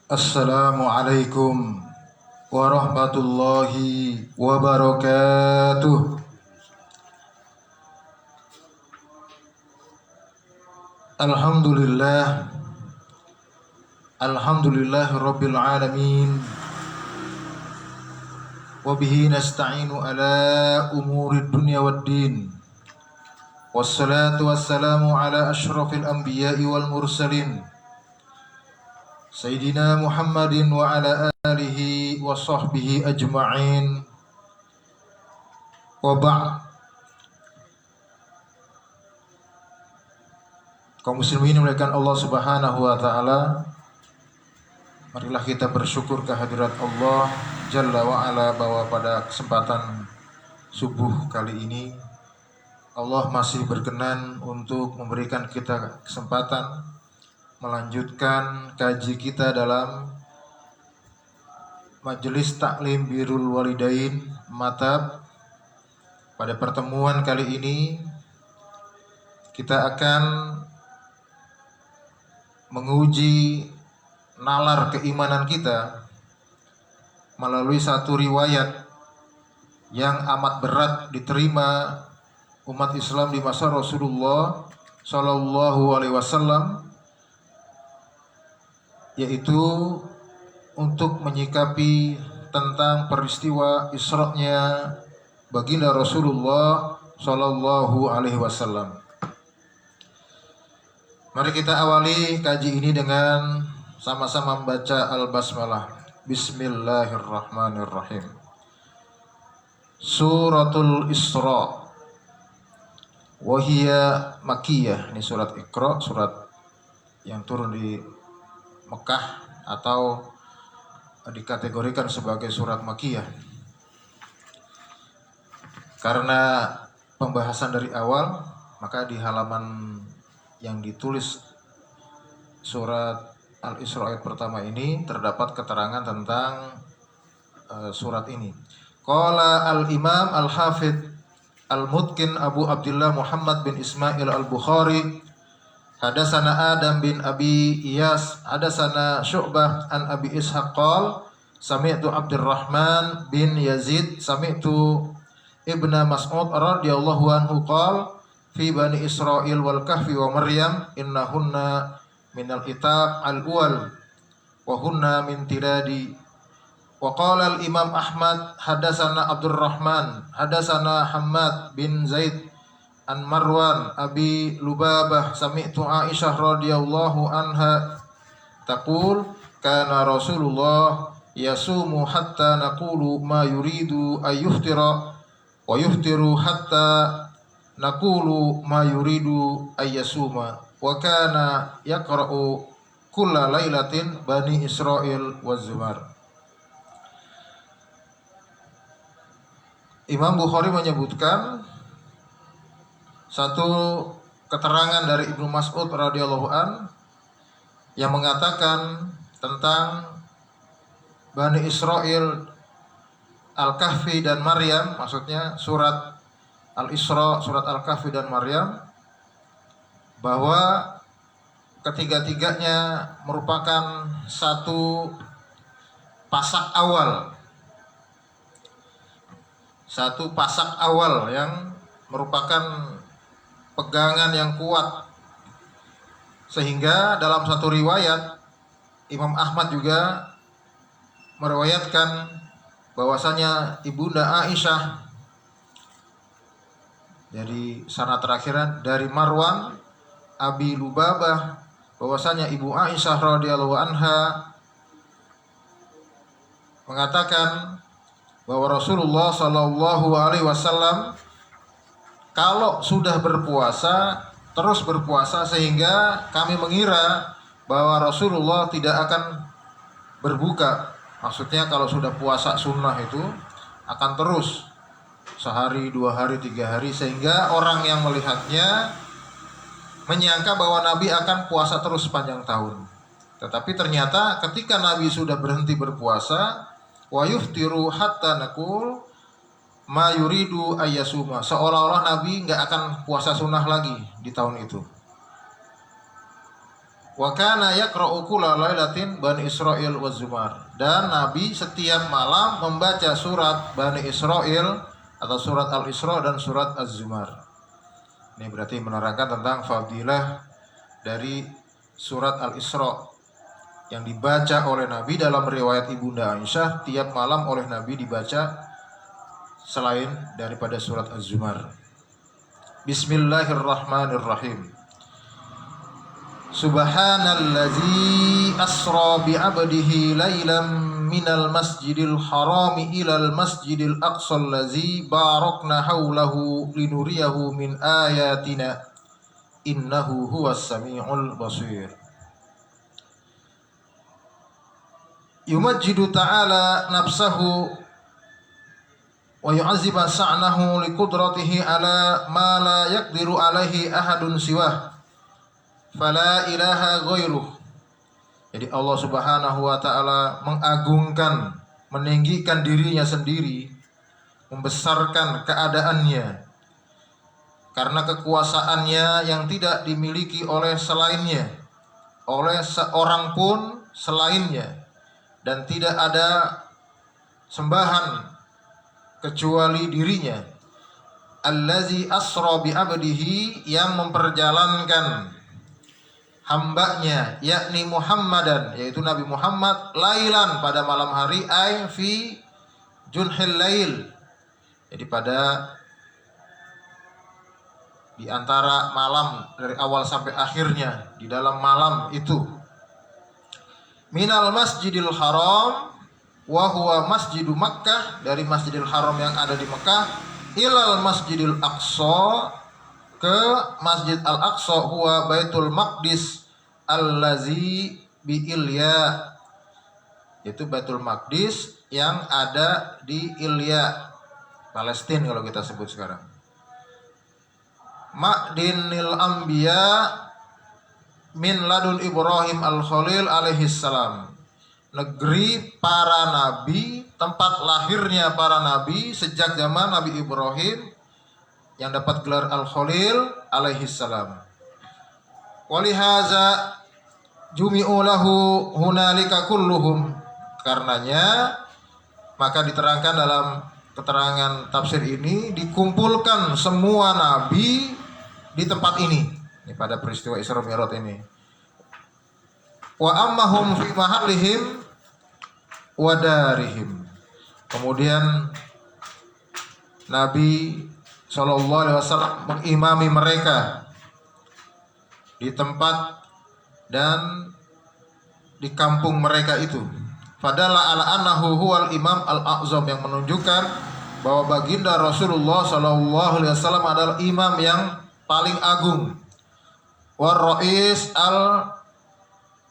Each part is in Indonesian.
Assalamualaikum warahmatullahi wabarakatuh. Alhamdulillah, alhamdulillahirabbil alamin. Wa bihi nasta'inu ala umurid dunya waddin. Wassalatu wassalamu ala asyrafil anbiya'i wal mursalin. Sayyidina Muhammadin wa ala alihi wa sahbihi ajma'in. Wa ba'd. Kaum muslimin dimuliakan Allah Subhanahu wa taala. Marilah kita bersyukur kehadirat Allah Jalla wa ala bahwa pada kesempatan subuh kali ini Allah masih berkenan untuk memberikan kita kesempatan melanjutkan kaji kita dalam Majelis Taklim Birrul Walidain Matab. Pada pertemuan kali ini kita akan menguji nalar keimanan kita melalui satu riwayat yang amat berat diterima umat Islam di masa Rasulullah Shallallahu Alaihi Wasallam, yaitu untuk menyikapi tentang peristiwa Isra-nya baginda Rasulullah Shallallahu Alaihi Wasallam. Mari kita awali kaji ini dengan sama-sama membaca Al-Basmalah. Bismillahirrahmanirrahim. Suratul Isra Wahia Makkiyah. Ini surat Iqra, surat yang turun di Mekah atau dikategorikan sebagai surat Makkiyah. Karena pembahasan dari awal, maka di halaman yang ditulis surat Al-Isra ayat pertama ini terdapat keterangan tentang surat ini. Qala al-Imam al-Hafidh al-Mutqin Abu Abdullah Muhammad bin Ismail al-Bukhari, hadasana Adam bin Abi Iyas, hadasana Syu'bah an Abi Ishaq qala sami'tu Abdurrahman bin Yazid sami'tu Ibnu Mas'ud radhiyallahu anhu qala fi bani Israil wal kahfi wa Maryam innahunna minal itaq al-awwal wa hunna min tiradi. Wa qala al-Imam Ahmad hadasana Abdurrahman hadasana Hammad bin Zaid an Marwan Abi Lubabah sami'tu Aisyah radhiyallahu anha taqul kana Rasulullah yasumu hatta naqulu ma yuridu ayyuftira wa yuftiru hatta naqulu ma yuridu ayyasuma wa kana yaqra'u kulla lailatin Bani Israil wa Zumar. Imam Bukhari menyebutkan satu keterangan dari Ibnu Mas'ud radhiyallahu an yang mengatakan tentang Bani Israil, Al-Kahfi dan Maryam, maksudnya surat Al-Isra, surat Al-Kahfi dan Maryam, bahwa ketiga-tiganya merupakan satu pasak awal, satu pasak awal yang merupakan pegangan yang kuat, sehingga dalam satu riwayat Imam Ahmad juga meriwayatkan bahwasanya Ibunda Aisyah dari sanad terakhir dari Marwan Abi Lubabah, bahwasanya Ibu Aisyah radhiyallahu anha mengatakan bahwa Rasulullah Shallallahu Alaihi Wasallam kalau sudah berpuasa terus berpuasa, sehingga kami mengira bahwa Rasulullah tidak akan berbuka. Maksudnya kalau sudah puasa sunnah itu akan terus sehari, 2 hari, 3 hari, sehingga orang yang melihatnya menyangka bahwa Nabi akan puasa terus sepanjang tahun. Tetapi ternyata ketika Nabi sudah berhenti berpuasa, wa yuftiru hatta naqul ma yuridu ayyasuma, seolah-olah Nabi nggak akan puasa sunnah lagi di tahun itu. Wa kana yaqra'u kulla lailatin Bani Israil wa Zumar. Dan Nabi setiap malam membaca surat Bani Israil atau surat Al-Isra dan surat Az-Zumar. Ini berarti menerangkan tentang fadilah dari surat Al-Isra yang dibaca oleh Nabi. Dalam riwayat Ibunda Aisyah, tiap malam oleh Nabi dibaca selain daripada surat Az-Zumar. Bismillahirrahmanirrahim. Subhanallazi asra bi'abdihi laylan minal masjidil harami ilal masjidil aqsal lazi barakna haulahu linuriyahu min ayatina innahu huwas sami'ul basir. Yumajjidu ta'ala nafsahu wa yu'azziba sa'nahu liqudratihi ala ma la yaqdiru alaihi ahadun siwah fala ilaha ghairuh. Jadi Allah Subhanahu wa taala mengagungkan, meninggikan dirinya sendiri, membesarkan keadaannya karena kekuasaannya yang tidak dimiliki oleh selainnya, oleh seorang pun selainnya, dan tidak ada sembahan kecuali dirinya. Allazi asra bi abdihi, yang memperjalankan hambanya, yakni Muhammadan, yaitu Nabi Muhammad, lailan, pada malam hari, ay fi junhil lail, jadi pada di antara malam, dari awal sampai akhirnya, di dalam malam itu. Minal masjidil haram wa huwa masjidu Makkah, dari Masjidil Haram yang ada di Mekah, ilal masjidil aqsa, ke Masjid Al-Aqsa, huwa Baitul Maqdis allazi bi Ilya, yaitu Baitul Maqdis yang ada di Ilya, Palestina kalau kita sebut sekarang. Ma'dinil anbiya min ladun Ibrahim al-Khalil alaihi salam, negeri para nabi, tempat lahirnya para nabi sejak zaman Nabi Ibrahim yang dapat gelar Al-Khalil alaihi salam. Walihaza jumi'u lahu hunalika kulluhum, karenanya maka diterangkan dalam keterangan tafsir ini, dikumpulkan semua nabi di tempat ini pada peristiwa Isra Mi'raj ini. Wa ammahum fi mahallihim wa darihim. Kemudian Nabi Shallallahu Alaihi Wasallam mengimami mereka di tempat dan di kampung mereka itu. Fadalla ala annahu huwal imam al-a'zam, yang menunjukkan bahwa baginda Rasulullah Shallallahu Alaihi Wasallam adalah imam yang paling agung, war rais al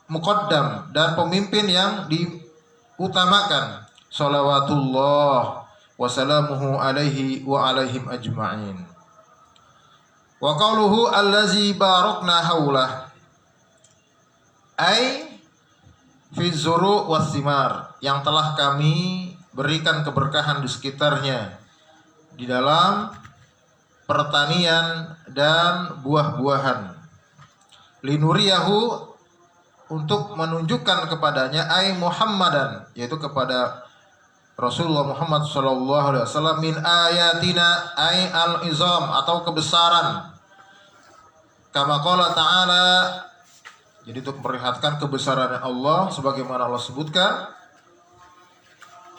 muqaddam, dan pemimpin yang diutamakan. Shalawatullah wasalamuhu alaihi wa alaihim ajma'in. Wa qauluhu allazi barakna haulah, ay fi zuru was simar, yang telah kami berikan keberkahan di sekitarnya, di dalam pertanian dan buah-buahan. Linuriyahu, untuk menunjukkan kepadanya, ay Muhammadan, yaitu kepada Rasulullah Muhammad sallallahu alaihi wasallam, min ayatina, ay al-izam, atau kebesaran. Kama qala ta'ala, jadi untuk memperlihatkan kebesaran Allah sebagaimana Allah sebutkan,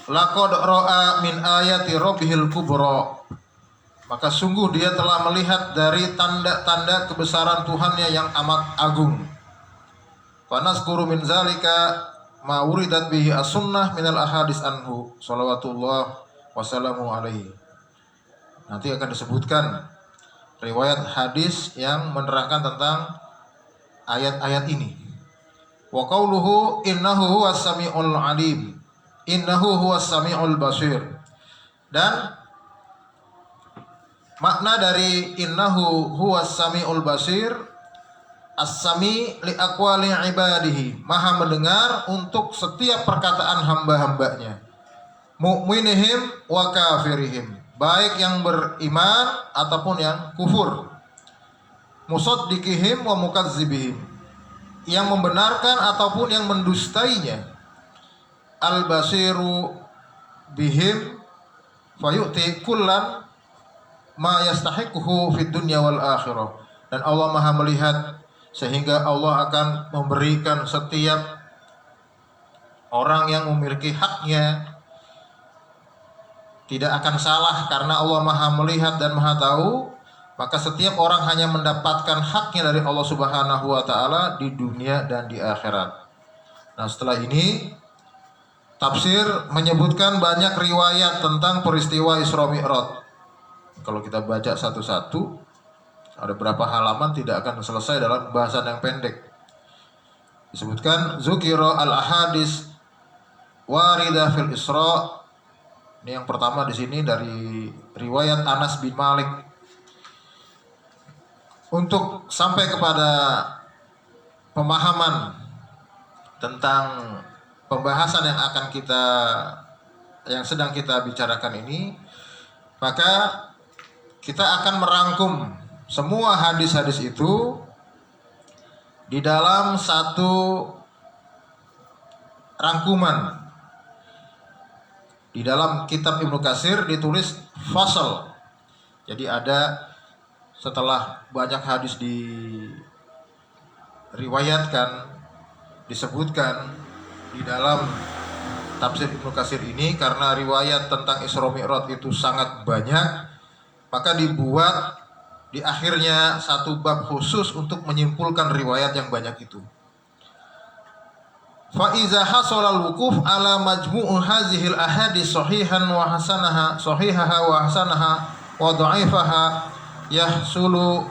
laqad ra'a min ayati rabbihil kubra, maka sungguh dia telah melihat dari tanda-tanda kebesaran Tuhannya yang amat agung. Fa nazkuru min zalika ma wuridat bihi as-sunnah minal ahadis anhu salawatullah wassalamu alaihi. Nanti akan disebutkan riwayat hadis yang menerangkan tentang ayat-ayat ini. Wa qauluhu innahu huwas samiul alim, innahu huwas samiul basir. Dan makna dari innahu huwas samiul basir, as-sami li aqwali ibadihi, maha mendengar untuk setiap perkataan hamba-hambanya, mu'minihim wa kafirihim, baik yang beriman ataupun yang kufur, musaddiqihim wa mukadzibihim, yang membenarkan ataupun yang mendustainya. Al-basiru bihim fayu'ti kullan ma yastahiquhu fid dunya wal akhirah. Dan Allah Maha melihat sehingga Allah akan memberikan setiap orang yang memiliki haknya, tidak akan salah karena Allah Maha melihat dan Maha tahu. Maka setiap orang hanya mendapatkan haknya dari Allah Subhanahu wa taala di dunia dan di akhirat. Nah, setelah ini tafsir menyebutkan banyak riwayat tentang peristiwa Isra Mi'raj. Kalau kita baca satu-satu, ada berapa halaman tidak akan selesai dalam bahasan yang pendek. Disebutkan zukira al-ahadis warida fil Isra. Ini yang pertama di sini dari riwayat Anas bin Malik. Untuk sampai kepada pemahaman tentang pembahasan yang sedang kita bicarakan ini, maka kita akan merangkum semua hadis-hadis itu di dalam satu rangkuman. Di dalam kitab Ibnu Katsir ditulis fasal. Jadi ada, setelah banyak hadis diriwayatkan, disebutkan di dalam tafsir Ibnu Katsir ini, karena riwayat tentang Isra Mi'raj itu sangat banyak, maka dibuat di akhirnya satu bab khusus untuk menyimpulkan riwayat yang banyak itu. Fa iza hasala al-wuquf ala majmu' hadhil ahadits sahihan wa hasanaha wa dha'ifaha yahsulu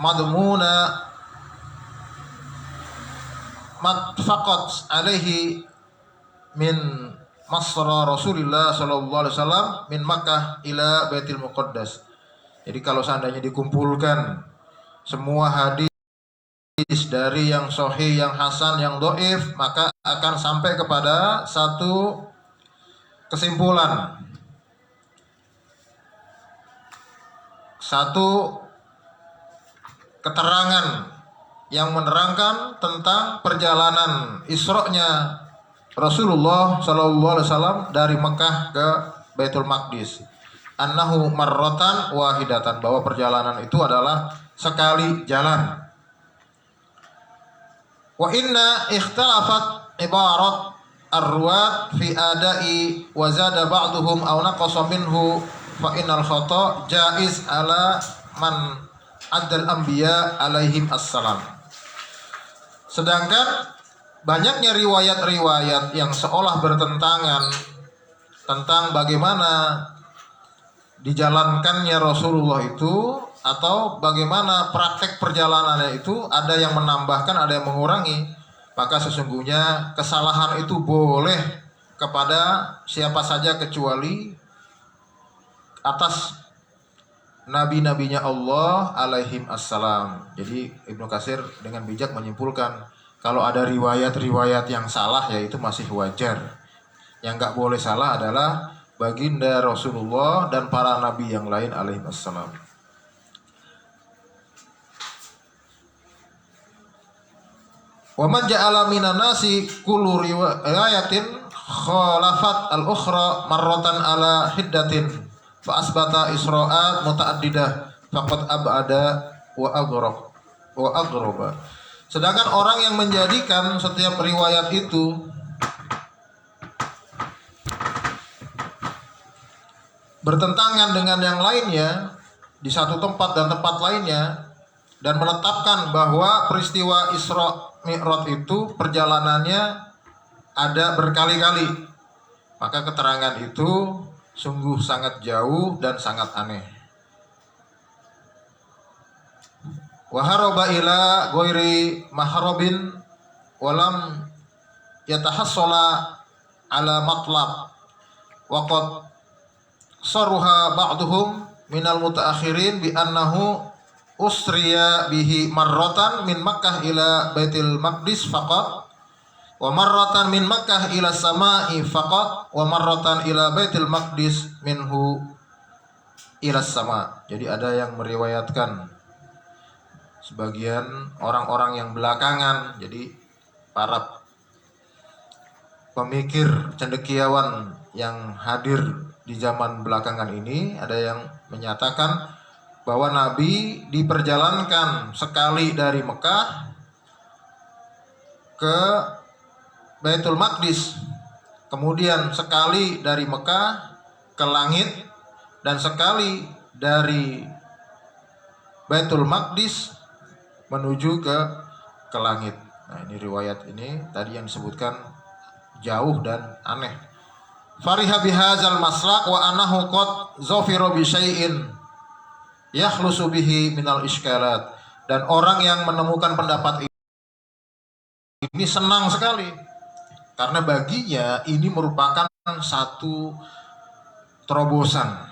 madmuna matfaqat alaihi min masra Rasulullah sallallahu alaihi wasallam min Makkah ila Baitul Muqaddas. Jadi kalau seandainya dikumpulkan semua hadis dari yang sahih, yang hasan, yang dhaif, maka akan sampai kepada satu kesimpulan, satu keterangan yang menerangkan tentang perjalanan Isra-nya Rasulullah sallallahu alaihi wasallam dari Mekah ke Baitul Maqdis. Annahu marratan wahidatan, bahwa perjalanan itu adalah sekali jalan. Wa inna ikhtalafat ibarat ar-ruwat fi adai wa zada ba'duhum aw naqasa minhu fa innal khata jaiz ala man addal anbiya alaihim assalam. Sedangkan banyaknya riwayat-riwayat yang seolah bertentangan tentang bagaimana dijalankannya Rasulullah itu, atau bagaimana praktek perjalanannya itu, ada yang menambahkan, ada yang mengurangi, maka sesungguhnya kesalahan itu boleh kepada siapa saja kecuali atas nabi-nabinya Allah alaihim assalam. Jadi Ibnu Katsir dengan bijak menyimpulkan, kalau ada riwayat-riwayat yang salah, ya itu masih wajar. Yang nggak boleh salah adalah baginda Rasulullah dan para nabi yang lain alaihim assalam. Wa man ja'ala minan nasi kullu riwayatin khalafat al-ukhra marratan ala hiddatin fa asbata isra'at muta'addidah faqad ab'ada wa aghraba. Sedangkan orang yang menjadikan setiap riwayat itu bertentangan dengan yang lainnya di satu tempat dan tempat lainnya, dan menetapkan bahwa peristiwa Isra Mi'raj itu perjalanannya ada berkali-kali, maka keterangan itu sungguh sangat jauh dan sangat aneh. Wa haraba ila ghairi mahrabin walam yatahassala ala matlab wa qad saruha ba'duhum minal mutaakhirin bi annahu usriya bihi marratan min Makkah ila Baitul Maqdis faqat wa marratan min Makkah ila samai faqat wa marratan ila Baitul Maqdis minhu ila sama. Jadi ada yang meriwayatkan sebagian orang-orang yang belakangan, jadi para pemikir cendekiawan yang hadir di zaman belakangan ini, ada yang menyatakan bahwa Nabi diperjalankan sekali dari Mekah ke Baitul Maqdis, kemudian sekali dari Mekah ke langit, dan sekali dari Baitul Maqdis menuju ke langit. Nah, ini riwayat ini tadi yang disebutkan jauh dan aneh. Fariha bihadzal maslak wa anahu qad zafira bi syai'in yakhlusu bihi minal iskalat. Dan orang yang menemukan pendapat ini senang sekali karena baginya ini merupakan satu terobosan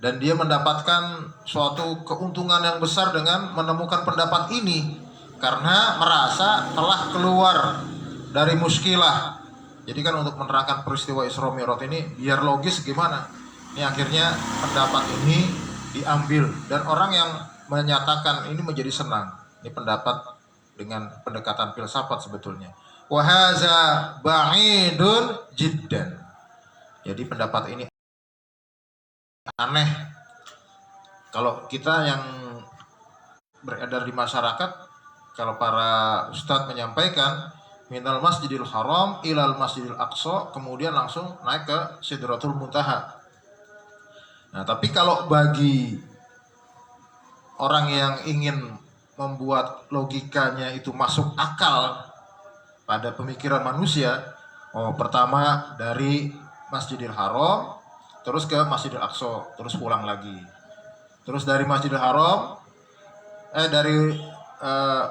dan dia mendapatkan suatu keuntungan yang besar dengan menemukan pendapat ini karena merasa telah keluar dari muskilah. Jadi kan untuk menerangkan peristiwa Isra Mi'raj ini biar logis gimana, ini akhirnya pendapat ini diambil dan orang yang menyatakan ini menjadi senang. Ini pendapat dengan pendekatan filsafat sebetulnya. Wa hadza ba'idun jiddan. Jadi pendapat ini aneh. Kalau kita yang beredar di masyarakat, kalau para ustadz menyampaikan minal masjidil haram ilal masjidil aqsa, kemudian langsung naik ke sidratul muntaha. Nah, tapi kalau bagi orang yang ingin membuat logikanya itu masuk akal pada pemikiran manusia, pertama dari Masjidil Haram terus ke Masjidil Aqsa, terus pulang lagi. Terus dari Masjidil Haram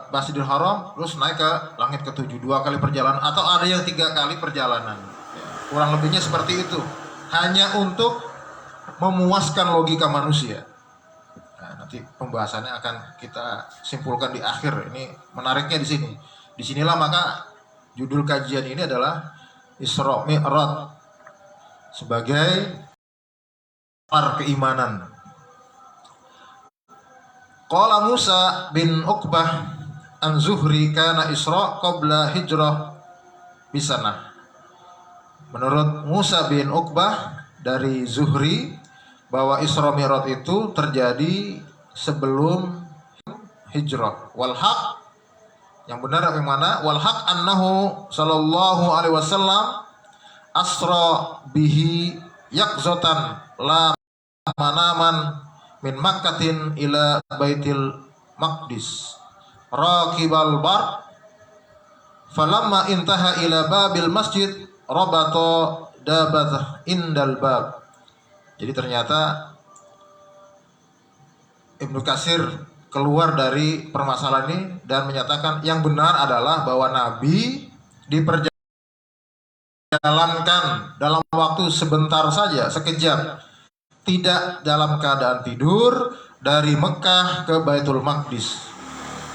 Masjidil Haram terus naik ke langit ke-7, 2 kali perjalanan, atau ada yang 3 kali perjalanan. Ya, kurang lebihnya seperti itu. Hanya untuk memuaskan logika manusia. Nah, nanti pembahasannya akan kita simpulkan di akhir. Ini menariknya di sini. Disinilah maka judul kajian ini adalah Isra Mi'raj sebagai keimanan. Qala Musa bin Uqbah an Zuhri kana Isra qabla hijrah bisanah. Menurut Musa bin Uqbah dari Zuhri bahwa Isra Mi'raj itu terjadi sebelum hijrah. Wal haq, yang benar bagaimana? Wal haq annahu sallallahu alaihi wasallam asra bihi yaqzatan la manaman min Makkatin ila Baitil Maqdis raqibal bar falamma intaha ila babil masjid rabata dabath indal bab. Jadi ternyata Ibnu Katsir keluar dari permasalahan ini dan menyatakan yang benar adalah bahwa Nabi diperjalankan dalam waktu sebentar saja, sekejap, tidak dalam keadaan tidur, dari Mekah ke Baitul Maqdis.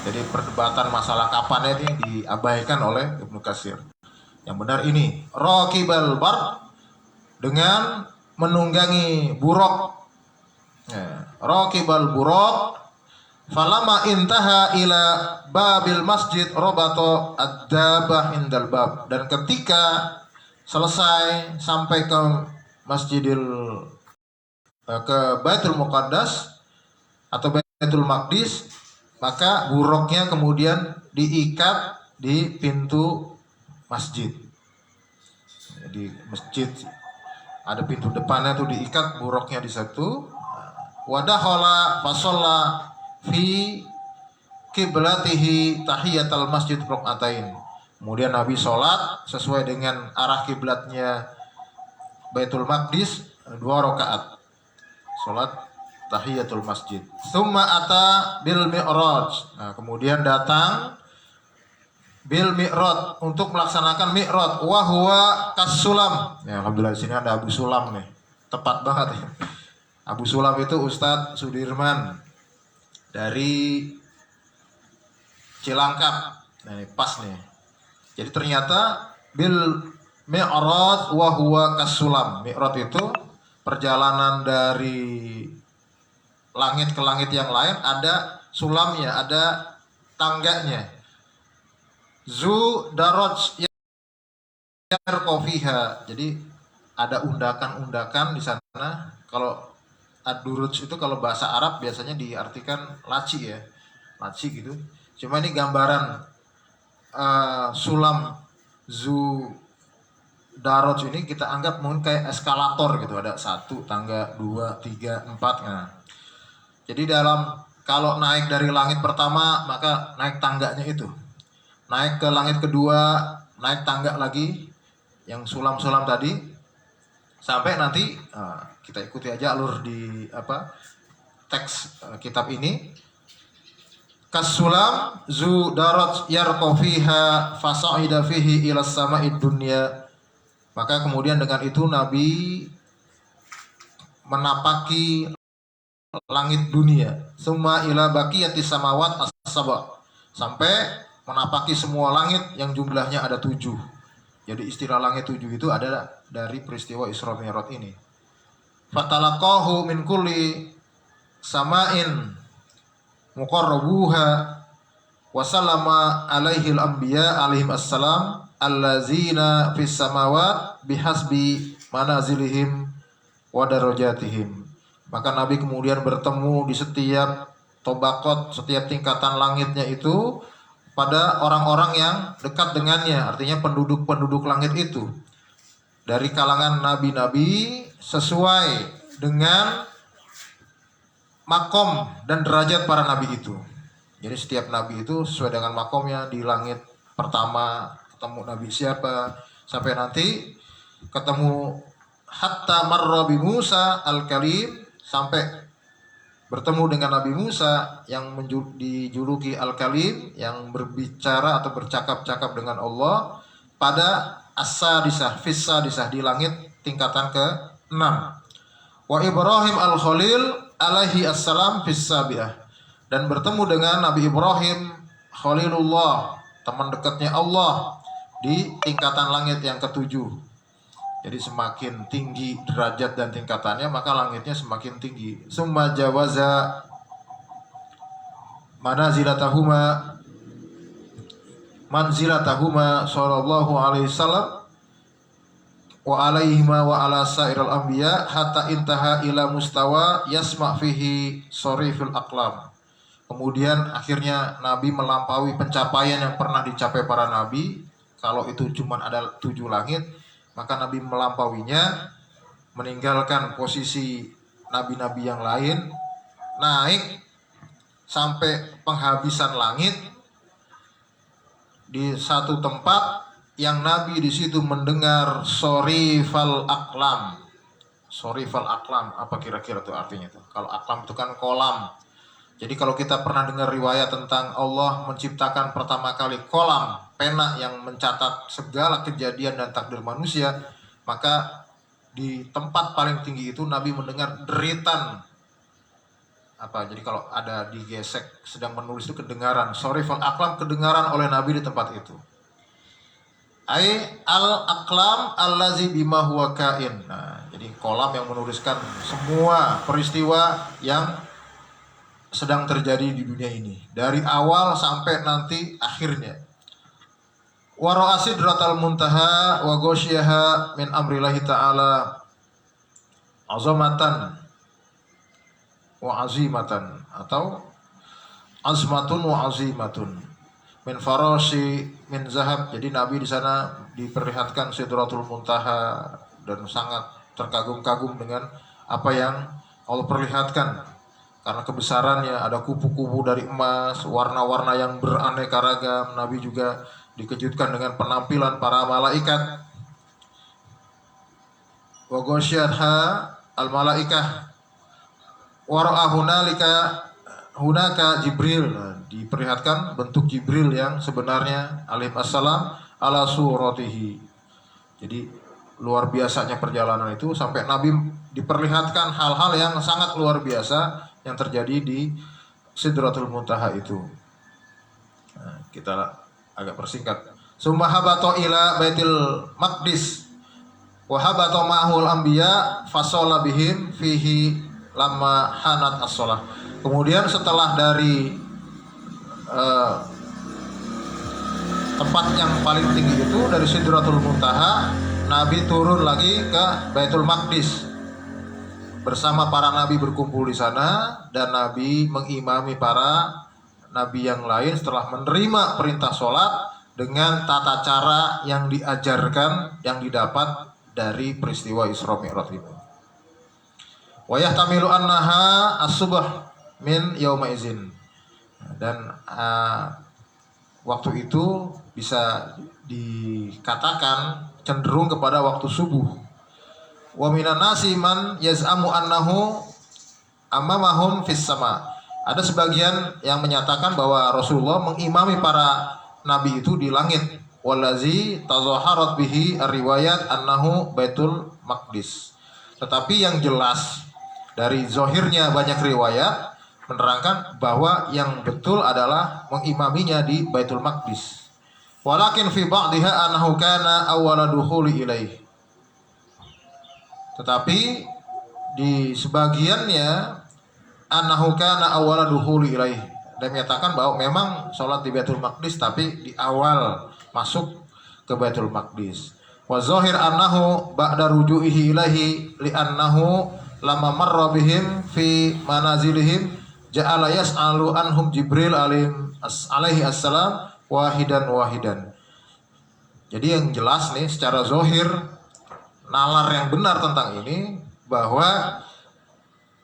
Jadi perdebatan masalah kapan ini diabaikan oleh Ibnu Katsir. Yang benar ini raqibal bar, dengan menunggangi buraq. Raqibal buraq falama intaha ila babil masjid rabata ad-dabah indal bab. Dan ketika selesai sampai ke Baitul Muqaddas atau Baitul Maqdis, maka buruknya kemudian diikat di pintu masjid. Di masjid ada pintu depannya tuh, diikat buruknya di satu. Wadakhala fasalla fi kiblatihi tahiyatal masjid raqatain. Kemudian Nabi sholat sesuai dengan arah kiblatnya Baitul Maqdis, 2 rakaat. Sholat tahiyatul masjid. Tsumma ata bil mi'raj. Nah, kemudian datang bil mi'raj untuk melaksanakan mi'raj. Wa huwa kas-sulam. Ya, alhamdulillah di sini ada Abu Sulam nih. Tepat banget ya. Abu Sulam itu Ustadz Sudirman dari Cilangkap. Nah, ini pas nih. Jadi ternyata bil mi'raj wa huwa kas-sulam. Mi'raj itu perjalanan dari langit ke langit yang lain, ada sulamnya, ada tangganya. Zu daraj yarqafiha. Jadi ada undakan-undakan di sana. Kalau ad-duruj itu kalau bahasa Arab biasanya diartikan laci ya. Laci gitu. Cuma ini gambaran sulam zu daraj ini kita anggap mungkin kayak eskalator gitu. Ada 1 tangga, 2, 3, 4. Nah, jadi kalau naik dari langit pertama maka naik tangganya itu. Naik ke langit kedua, naik tangga lagi yang sulam-sulam tadi sampai nanti kita ikuti aja alur di teks kitab ini. Kasulam zu darat yarqafiha fasa'ida fihi ila sama'id dunya. Maka kemudian dengan itu Nabi menapaki langit dunia. Summa ila baqiyati samawat as-saba. Sampai menapaki semua langit yang jumlahnya ada 7. Jadi istilah langit 7 itu ada dari peristiwa Isra Mi'raj ini. Fatalaqahu min kulli sama'in muqarrabuha wa sallama alaihi al-anbiya alaihim assalam allazina fis samawat bihasbi manazilihim wa darajatihim. Maka Nabi kemudian bertemu di setiap tobakot, setiap tingkatan langitnya itu pada orang-orang yang dekat dengannya, artinya penduduk-penduduk langit itu dari kalangan nabi-nabi sesuai dengan makom dan derajat para nabi itu. Jadi setiap nabi itu sesuai dengan makomnya. Di langit pertama ketemu nabi siapa, sampai nanti ketemu hatta marra bi Musa al-Kalim, sampai bertemu dengan Nabi Musa yang dijuluki Al-Kalim, yang berbicara atau bercakap-cakap dengan Allah pada as-sadisah, fis-sadisah, di langit tingkatan ke-6. Wa Ibrahim al-Khalil alaihi assalam fis-sabiah. Dan bertemu dengan Nabi Ibrahim Khalilullah, teman dekatnya Allah, di tingkatan langit yang ke-7. Jadi semakin tinggi derajat dan tingkatannya maka langitnya semakin tinggi. Summa jawaza manzilatahuma sallallahu alaihi wasallam wa alaihima wa ala sairil anbiya hatta intaha ila mustawa yasma fihi soriful aqlam. Kemudian akhirnya Nabi melampaui pencapaian yang pernah dicapai para nabi. Kalau itu cuma ada 7 langit, maka Nabi melampauinya, meninggalkan posisi nabi-nabi yang lain, naik sampai penghabisan langit di satu tempat yang Nabi di situ mendengar sorifal aklam. Sorifal aklam, apa kira-kira tuh artinya tuh? Kalau aklam itu kan kolam. Jadi kalau kita pernah dengar riwayat tentang Allah menciptakan pertama kali kolam, pena yang mencatat segala kejadian dan takdir manusia, maka di tempat paling tinggi itu Nabi mendengar deritan jadi kalau ada digesek sedang menulis itu kedengaran, sorifal aklam, kedengaran oleh Nabi di tempat itu. Al-aklam allazi bima huwa kain. Nah, jadi kolam yang menuliskan semua peristiwa yang sedang terjadi di dunia ini dari awal sampai nanti akhirnya. Wa ra'a sidratal muntaha wa ghasyiha min amrillahi ta'ala azamatan wa azimatan, atau azmatun wa azimatun min farasi min zahab. Jadi Nabi di sana diperlihatkan sidratul muntaha dan sangat terkagum-kagum dengan apa yang Allah perlihatkan. Karena kebesarannya, ada kupu-kupu dari emas, warna-warna yang beraneka ragam. Nabi juga dikejutkan dengan penampilan para malaikat. Wa ghasyatha al-malaikah wa ra'a hunaka Jibril. Diperlihatkan bentuk Jibril yang sebenarnya alaihi assalam ala suratihi. Jadi luar biasanya perjalanan itu sampai Nabi diperlihatkan hal-hal yang sangat luar biasa yang terjadi di Sidratul Muntaha itu. Nah, kita agak persingkat. Summa habato ila Baitul Maqdis wa habato ma'hul anbiya fasalla bihim fihi lama hanat as-shalah. Kemudian setelah dari eh, tempat yang paling tinggi itu dari Sidratul Muntaha, Nabi turun lagi ke Baitul Maqdis bersama para nabi berkumpul di sana, dan Nabi mengimami para nabi yang lain setelah menerima perintah sholat dengan tata cara yang diajarkan yang didapat dari peristiwa Isra Mi'raj itu. Wa yahtamilu annaha as-subh min yauma izin. Dan waktu itu bisa dikatakan cenderung kepada waktu subuh. Wa minan nasi man yaz'amu annahu amamahum fis sama. Ada sebagian yang menyatakan bahwa Rasulullah mengimami para nabi itu di langit. Wallazi tazaharat bihi riwayat annahu Baitul Maqdis. Tetapi yang jelas dari zahirnya banyak riwayat menerangkan bahwa yang betul adalah mengimaminya di Baitul Maqdis. Walakin fi ba'dihha annahu kana awwala dukhuli ilaih. Tetapi di sebagiannya annahu kana awwala dukhuli ilaih, dan menyatakan bahwa memang sholat di Baitul Maqdis tapi di awal masuk ke Baitul Maqdis. Wa zahir annahu ba'da ruju'ihi ilaihi li'annahu lama marra bihim fi manazilihim ja'ala yas'alu anhum Jibril alaihi assalam wahidan. Jadi yang jelas nih secara zahir, nalar yang benar tentang ini bahwa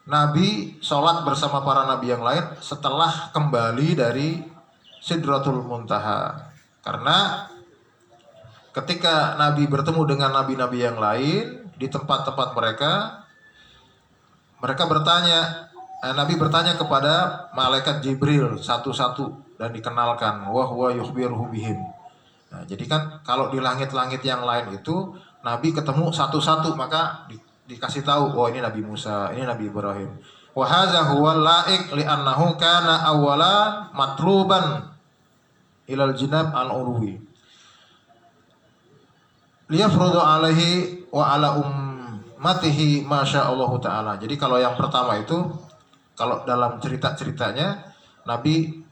Nabi sholat bersama para nabi yang lain setelah kembali dari Sidratul Muntaha. Karena ketika Nabi bertemu dengan nabi-nabi yang lain di tempat-tempat mereka bertanya, Nabi bertanya kepada malaikat Jibril satu-satu dan dikenalkan, wa huwa yukhbiruhu bihim. Nah, jadi kan kalau di langit-langit yang lain itu Nabi ketemu satu-satu, maka dikasih tahu, oh ini Nabi Musa, ini Nabi Ibrahim. Wa hadza huwa la'iq li'annahu kana awwalan matluban ilal jinab al-urwi. Liyafrudu alaihi wa ala ummatihi masyaallah ta'ala. Jadi kalau yang pertama itu, kalau dalam cerita-ceritanya Nabi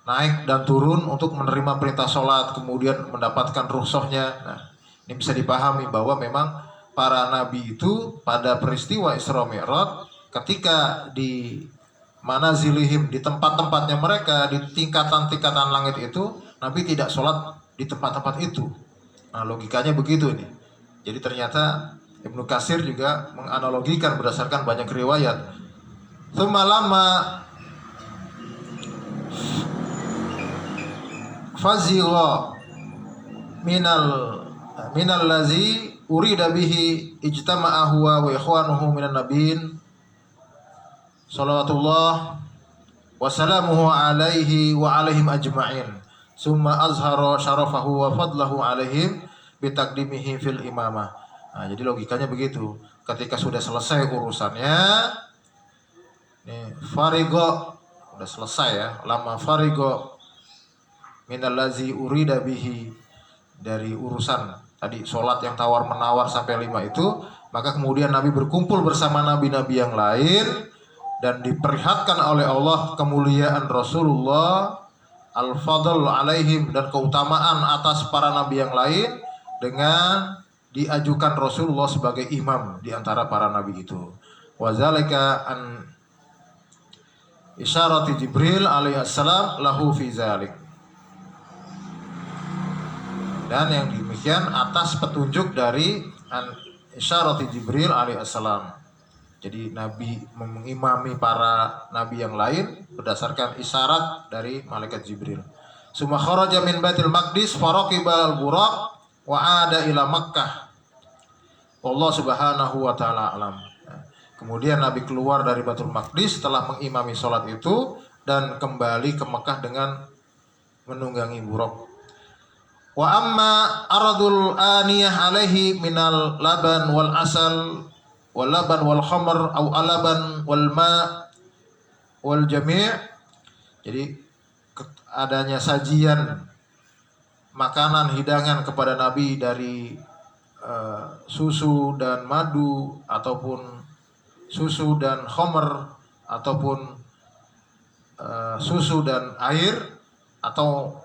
naik dan turun untuk menerima perintah sholat, kemudian mendapatkan rukhsahnya. Nah, ini bisa dipahami bahwa memang para nabi itu pada peristiwa Isra Mi'raj ketika di manazilihim, di tempat-tempatnya mereka, di tingkatan-tingkatan langit itu, Nabi tidak sholat di tempat-tempat itu. Nah, logikanya begitu ini. Jadi ternyata Ibnu Katsir juga menganalogikan berdasarkan banyak riwayat. Tsumma lamma fazigha minal lazi urida bihi ijtama'a huwa wa ikhwanuhu minan nabiyyin salawatullah wa salamuhu alaihi wa alaihim ajma'in summa azhara syarafahu wa fadlahu alaihim bitaqdimihi fil imamah. Nah, jadi logikanya begitu. Ketika sudah selesai urusannya, nih farigo udah selesai ya, lama farigo minal lazi urida bihi, dari urusan tadi sholat yang tawar menawar sampai 5 itu, maka kemudian Nabi berkumpul bersama nabi-nabi yang lain dan diperlihatkan oleh Allah kemuliaan Rasulullah, al-fadl alaihim, dan keutamaan atas para nabi yang lain dengan diajukan Rasulullah sebagai imam di antara para nabi itu. Wa zalika an isyarati Jibril alaihi assalam lahu fi zalik. Dan yang demikian atas petunjuk dari isyarati Jibril alaihissalam. Jadi Nabi mengimami para nabi yang lain berdasarkan isyarat dari malaikat Jibril. Summa kharaja min Baitul Maqdis faraqibal buraq wa ada ila Makkah. Allah Subhanahu wa taala alam. Kemudian Nabi keluar dari Baitul Maqdis setelah mengimami sholat itu dan kembali ke Mekah dengan menunggangi buraq. Wa amma aradul aniyah alaihi minal laban wal asal wal laban wal khamr au alaban wal ma wal jami'. Jadi adanya sajian makanan hidangan kepada Nabi dari susu dan madu, ataupun susu dan khamr, ataupun susu dan air, atau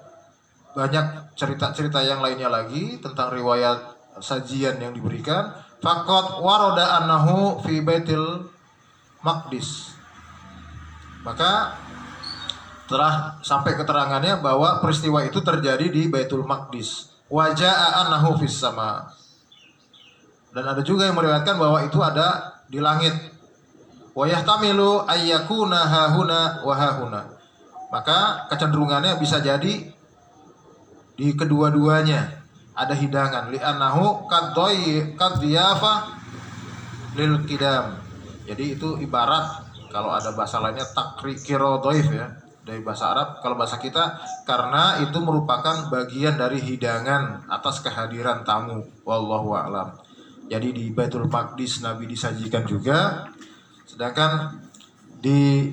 banyak cerita-cerita yang lainnya lagi tentang riwayat sajian yang diberikan. Faqad warada annahu fi Baitil Maqdis. Maka telah sampai keterangannya bahwa peristiwa itu terjadi di Baitul Maqdis. Wa jaa'a annahu fis sama. Dan ada juga yang meriwayatkan bahwa itu ada di langit. Wa yahtamilu ayyakuna hahuna wa hahuna. Maka kecenderungannya bisa jadi di kedua-duanya ada hidangan, li'annahu kadhiyafa lil qidam. Jadi itu ibarat, kalau ada bahasa lainnya takrikiro dhaif ya, dari bahasa Arab. Kalau bahasa kita, karena itu merupakan bagian dari hidangan atas kehadiran tamu. Wallahu a'lam. Jadi di Baitul Maqdis Nabi disajikan juga, sedangkan di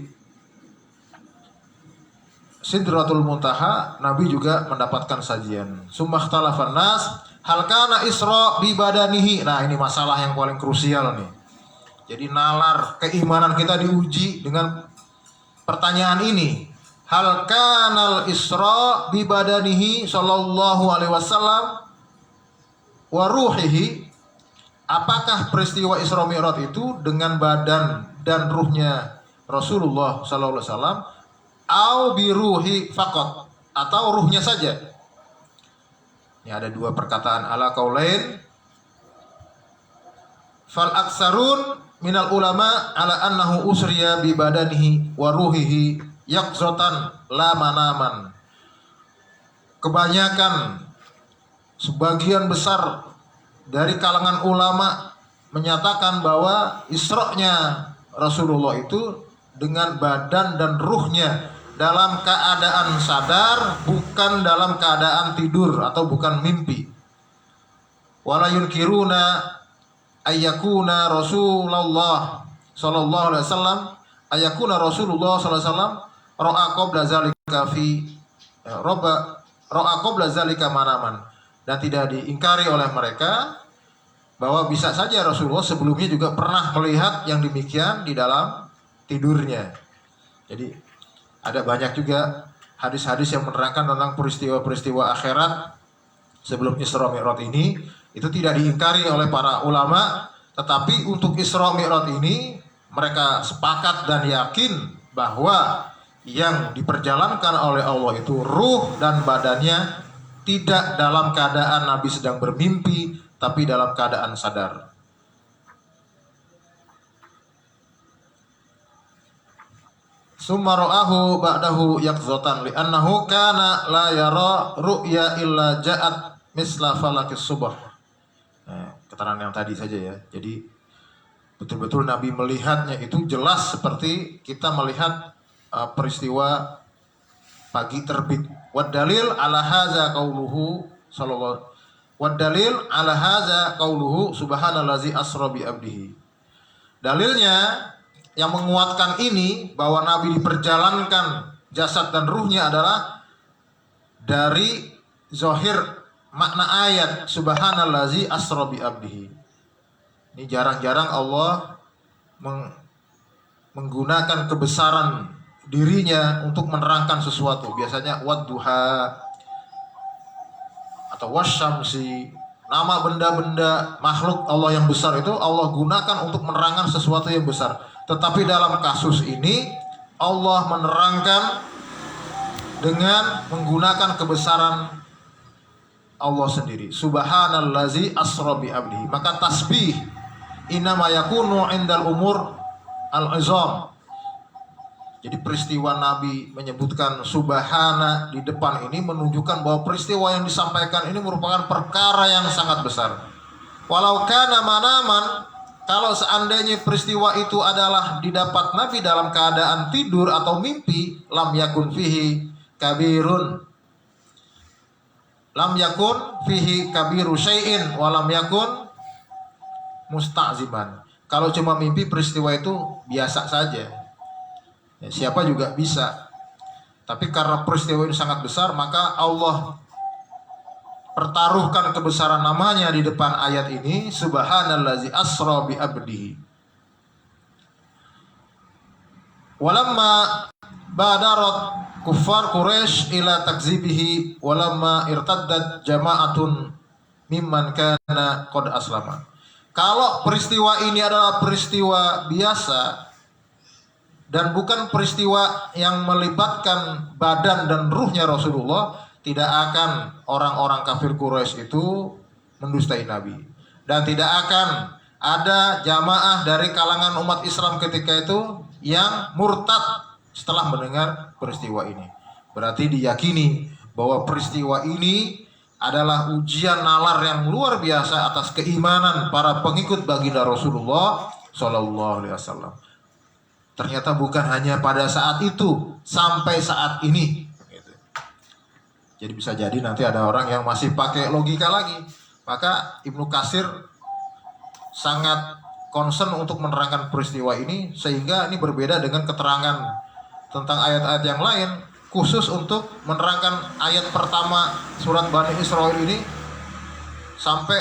Sidratul Muntaha Nabi juga mendapatkan sajian. Sumakhtalafan nas hal kana Isra bi badanihi. Nah, ini masalah yang paling krusial nih. Jadi nalar keimanan kita diuji dengan pertanyaan ini. Hal kana Isra bi badanihi sallallahu alaihi wasallam wa ruhihi. Apakah peristiwa Isra Mi'raj itu dengan badan dan ruhnya Rasulullah sallallahu alaihi wasallam? Au biruhi faqat, atau ruhnya saja. Ini ada dua perkataan ala qaulain. Fal aksarun minal ulama ala annahu usriya bi badanihi wa ruhihi yaqzatan la manaman. Kebanyakan, sebagian besar dari kalangan ulama menyatakan bahwa Isra-nya Rasulullah itu dengan badan dan ruhnya dalam keadaan sadar, bukan dalam keadaan tidur atau bukan mimpi. Wala yunkiruna ayyakuna Rasulullah sallallahu alaihi wasallam ayyakuna Rasulullah sallallahu alaihi wasallam ra'a qabla zalika fi ra'a qabla zalika manaman. Dan tidak diingkari oleh mereka bahwa bisa saja Rasulullah sebelumnya juga pernah melihat yang demikian di dalam tidurnya. Jadi ada banyak juga hadis-hadis yang menerangkan tentang peristiwa-peristiwa akhirat sebelum Isra Mi'raj ini. Itu tidak diingkari oleh para ulama, tetapi untuk Isra Mi'raj ini mereka sepakat dan yakin bahwa yang diperjalankan oleh Allah itu ruh dan badannya, tidak dalam keadaan Nabi sedang bermimpi, tapi dalam keadaan sadar. Summa ra'ahu ba'dahu yaqzatan li'annahu kana la yara ru'ya illa ja'at misla falakis subah. Nah, keterangan yang tadi saja ya. Jadi betul-betul Nabi melihatnya itu jelas seperti kita melihat peristiwa pagi terbit. Wad dalil ala hadza qauluhu sallallahu wad dalil ala hadza qauluhu subhanallazi asra bi abdihi. Dalilnya yang menguatkan ini bahwa Nabi diperjalankan jasad dan ruhnya adalah dari zahir makna ayat subhanallazi asra bi abdihi. Ini jarang-jarang Allah menggunakan kebesaran dirinya untuk menerangkan sesuatu. Biasanya wadduha atau wasyamsi, nama benda-benda makhluk Allah yang besar itu Allah gunakan untuk menerangkan sesuatu yang besar. Tetapi dalam kasus ini Allah menerangkan dengan menggunakan kebesaran Allah sendiri. Subhanallazi asra bi abdihi. Maka tasbih innama yakunu indal umur al-izam. Jadi peristiwa Nabi menyebutkan subhana di depan ini menunjukkan bahwa peristiwa yang disampaikan ini merupakan perkara yang sangat besar. Walau kana manaman, kalau seandainya peristiwa itu adalah didapat Nabi dalam keadaan tidur atau mimpi, lam yakun fihi kabirun. Lam yakun fihi kabiru syai'in wa lam yakun musta'ziban. Kalau cuma mimpi, peristiwa itu biasa saja. Ya, siapa juga bisa. Tapi karena peristiwa ini sangat besar, maka Allah pertaruhkan kebesaran namanya di depan ayat ini, subhanallazi asra bi abdihi. Walamma badarat kuffar Quraisy ila takzibihi walamma irtaddat jama'atun mimman kana qad aslama. Kalau peristiwa ini adalah peristiwa biasa dan bukan peristiwa yang melibatkan badan dan ruhnya Rasulullah, tidak akan orang-orang kafir Quraisy itu mendustai Nabi. Dan tidak akan ada jamaah dari kalangan umat Islam ketika itu yang murtad setelah mendengar peristiwa ini. Berarti diyakini bahwa peristiwa ini adalah ujian nalar yang luar biasa atas keimanan para pengikut baginda Rasulullah Shallallahu Alaihi Wasallam. Ternyata bukan hanya pada saat itu, sampai saat ini. Jadi bisa jadi nanti ada orang yang masih pakai logika lagi. Maka Ibnu Katsir sangat concern untuk menerangkan peristiwa ini, sehingga ini berbeda dengan keterangan tentang ayat-ayat yang lain, khusus untuk menerangkan ayat pertama surat Bani Israil ini sampai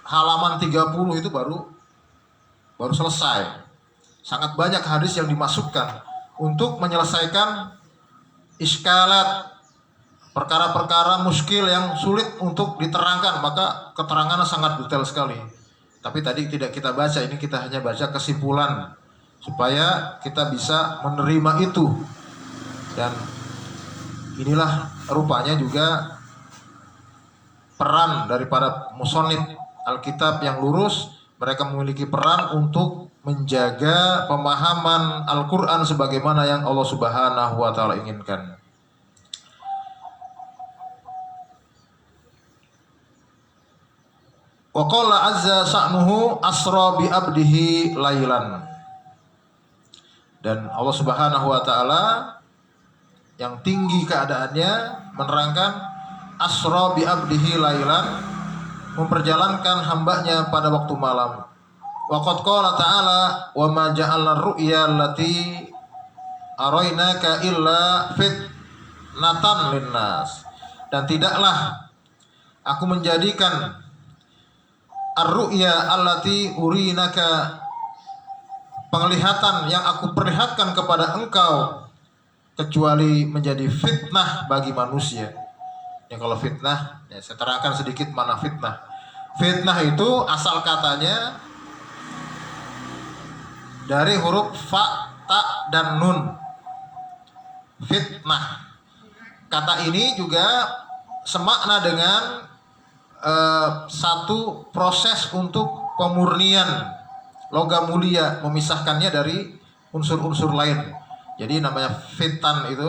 halaman 30 itu baru selesai. Sangat banyak hadis yang dimasukkan untuk menyelesaikan iskalat, perkara-perkara muskil yang sulit untuk diterangkan, maka keterangannya sangat detail sekali. Tapi tadi tidak kita baca, ini kita hanya baca kesimpulan supaya kita bisa menerima itu. Dan inilah rupanya juga peran daripada musonif Alkitab yang lurus. Mereka memiliki peran untuk menjaga pemahaman Al-Quran sebagaimana yang Allah Subhanahu wa Ta'ala inginkan. Wa qala azza sa'nuhu asra bi abdihi lailan. Dan Allah Subhanahu wa Ta'ala yang tinggi keadaannya menerangkan asra bi abdihi lailan, memperjalankan hambanya pada waktu malam. Wa qad qala ta'ala wa ma ja'alna ru'ya allati araynaka illa fitnatan linnas. Dan tidaklah aku menjadikan ar-ru'ya allati urinaka, penglihatan yang aku perlihatkan kepada engkau, kecuali menjadi fitnah bagi manusia. Ya, kalau fitnah, ya saya terangkan sedikit mana fitnah. Fitnah itu asal katanya dari huruf fa, ta, dan nun. Fitnah. Kata ini juga semakna dengan satu proses untuk pemurnian logam mulia, memisahkannya dari unsur-unsur lain. Jadi namanya fitan itu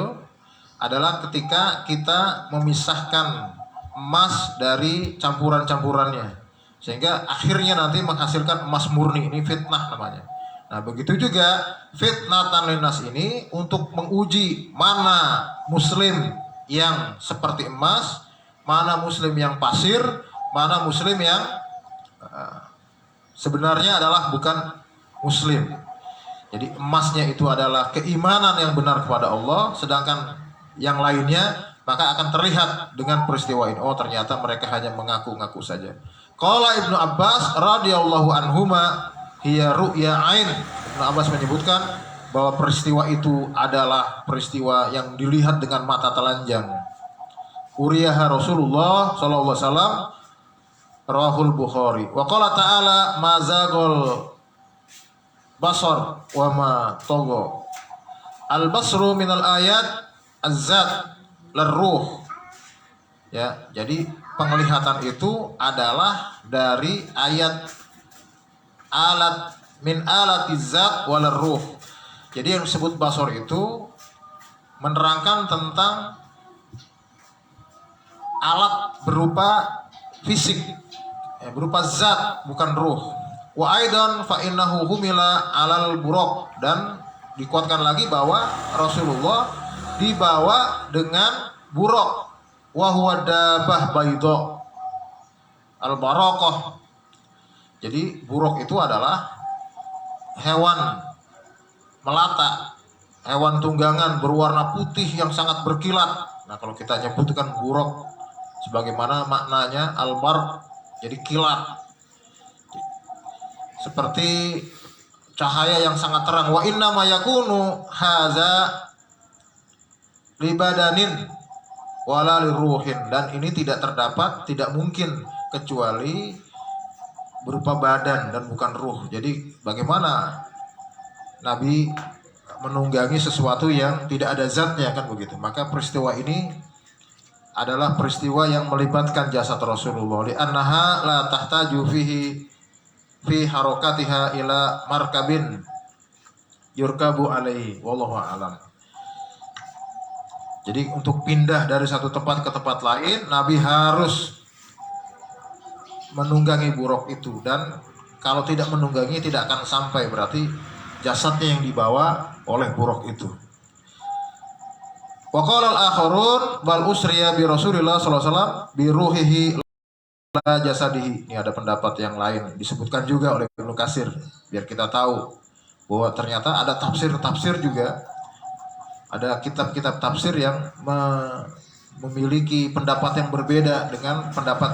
adalah ketika kita memisahkan emas dari campuran-campurannya, sehingga akhirnya nanti menghasilkan emas murni. Ini fitnah namanya. Nah, begitu juga fitnatan linnas ini untuk menguji mana muslim yang seperti emas, mana muslim yang pasir, mana muslim yang sebenarnya adalah bukan muslim. Jadi emasnya itu adalah keimanan yang benar kepada Allah, sedangkan yang lainnya maka akan terlihat dengan peristiwa ini. Oh, ternyata mereka hanya mengaku-ngaku saja. Qala Ibnu Abbas radhiyallahu anhuma hiya ru'ya ain. Ibnu Abbas menyebutkan bahwa peristiwa itu adalah peristiwa yang dilihat dengan mata telanjang. Uriyaha Rasulullah sallallahu alaihi wasallam, rawahul Bukhari. Wa qala ta'ala ma zagol basar wa ma togo. Al basru minal ayat az-zat lar-ruh. Ya, jadi penglihatan itu adalah dari ayat alat min alatiz zat wal ruh. Jadi yang disebut basar itu menerangkan tentang alat berupa fisik, ya, berupa zat, bukan ruh. Wa aidan fa innahu humila alal buraq, dan dikuatkan lagi bahwa Rasulullah dibawa dengan buraq. Wa huwa dabah bayda al-barakah. Jadi buraq itu adalah hewan melata, hewan tunggangan berwarna putih yang sangat berkilat. Nah, kalau kita nyebutkan buraq sebagaimana maknanya al-barq, jadi kilat, seperti cahaya yang sangat terang. Wa inna ma yakunu haza libadanin wala liruhin, dan ini tidak terdapat, tidak mungkin kecuali berupa badan dan bukan ruh. Jadi bagaimana Nabi menunggangi sesuatu yang tidak ada zatnya, kan begitu. Maka peristiwa ini adalah peristiwa yang melibatkan jasad Rasulullah, li annaha la tahtaju fi harakatiha ila markabin yurkabu alaihi wallahu a'lam. Jadi untuk pindah dari satu tempat ke tempat lain, Nabi harus menunggangi buruk itu, dan kalau tidak menunggangi tidak akan sampai, berarti jasadnya yang dibawa oleh buruk itu. Wa qala al-akharun bal usriya bi Rasulillah sallallahu alaihi wasallam bi ruhihi la jasadihi. Ini ada pendapat yang lain, disebutkan juga oleh Ibnu Katsir, biar kita tahu bahwa ternyata ada tafsir-tafsir juga, ada kitab-kitab tafsir yang memiliki pendapat yang berbeda dengan pendapat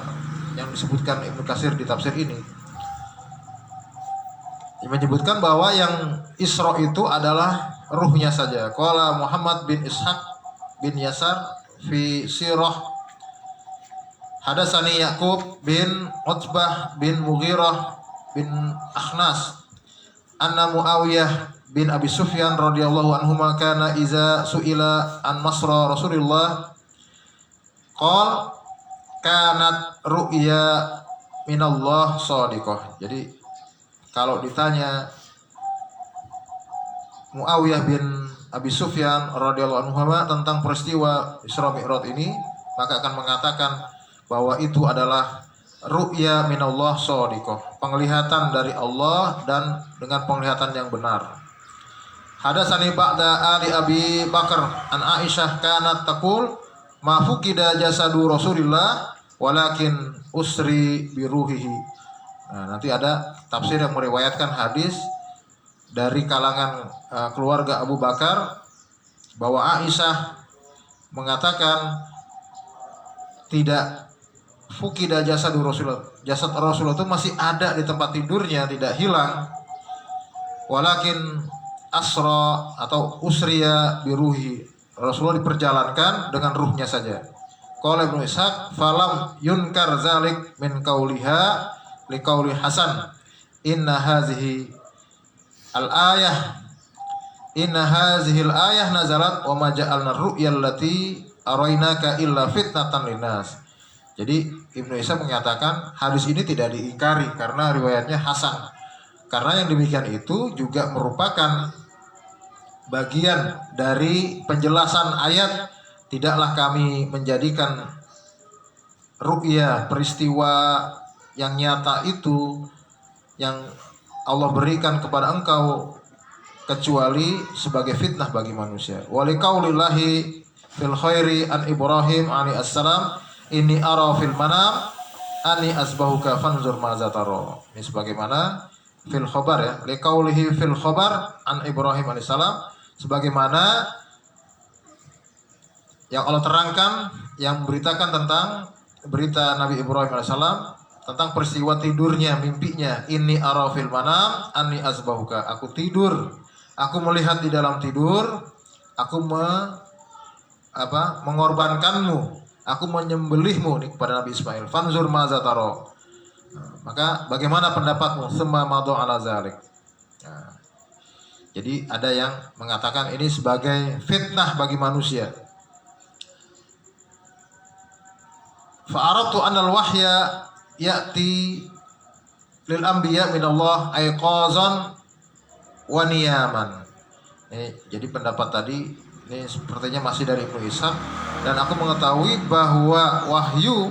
yang disebutkan Ibnu Katsir di tafsir ini. Yang menyebutkan bahwa yang Isra itu adalah ruhnya saja. Qala Muhammad bin Ishaq bin Yasar fi sirah hadatsani Yaqub bin Utbah bin Mughirah bin Akhnas anna Muawiyah bin Abi Sufyan radhiyallahu anhuma kana iza suila an masra Rasulullah qala kanat ru'ya minallah shadiqah. Jadi kalau ditanya Muawiyah bin Abi Sufyan radhiyallahu anhu tentang peristiwa Isra Mi'raj ini, maka akan mengatakan bahwa itu adalah ru'ya minallah shadiqah, penglihatan dari Allah dan dengan penglihatan yang benar. Hadatsani ba'da ali Abi Bakar an Aisyah kanat taqul ma fuqida jasadu Rasulillah walakin usri biruhihi. Nah, nanti ada tafsir yang meriwayatkan hadis dari kalangan keluarga Abu Bakar bahwa Aisyah mengatakan tidak fuqida jasadu Rasulullah, jasad Rasulullah itu masih ada di tempat tidurnya, tidak hilang. Walakin asra atau usriya biruhi, Rasulullah diperjalankan dengan ruhnya saja. Qala Ibnu Ishaq falam yunkar zalik min qauliha liqauli Hasan inna hazihi al-ayah nazalat wa ma ja'alna ar-ru'ya allati araynaka illa fitnatan linnas. Jadi Ibnu Ishaq menyatakan hadis ini tidak diingkari karena riwayatnya Hasan. Karena yang demikian itu juga merupakan bagian dari penjelasan ayat, tidaklah kami menjadikan ru'ya, peristiwa yang nyata itu yang Allah berikan kepada engkau kecuali sebagai fitnah bagi manusia. Wa liqaulillahi fil khairi an Ibrahim alaihi assalam inni ara fil manam ani asbahuka fanzur maza tara. Ini sebagaimana fil khabar ya, liqaulihi fil khabar an Ibrahim alaihi salam, sebagaimana yang Allah terangkan, yang memberitakan tentang berita Nabi Ibrahim alaihissalam tentang peristiwa tidurnya, mimpinya. Ini arafil manam anni azbahuka, aku tidur, aku melihat di dalam tidur, aku mengorbankanmu, aku menyembelihmu. Ini kepada Nabi Ismail. Fanzur maza taro, maka bagaimana pendapatmu? Summa madu ala zalik. Nah, jadi ada yang mengatakan ini sebagai fitnah bagi manusia. Fa'aratu anal wahya ya'ti lil anbiya minallah aiqazan wa niyaman. Jadi pendapat tadi ini sepertinya masih dari Ibnu Ishaq, dan aku mengetahui bahwa wahyu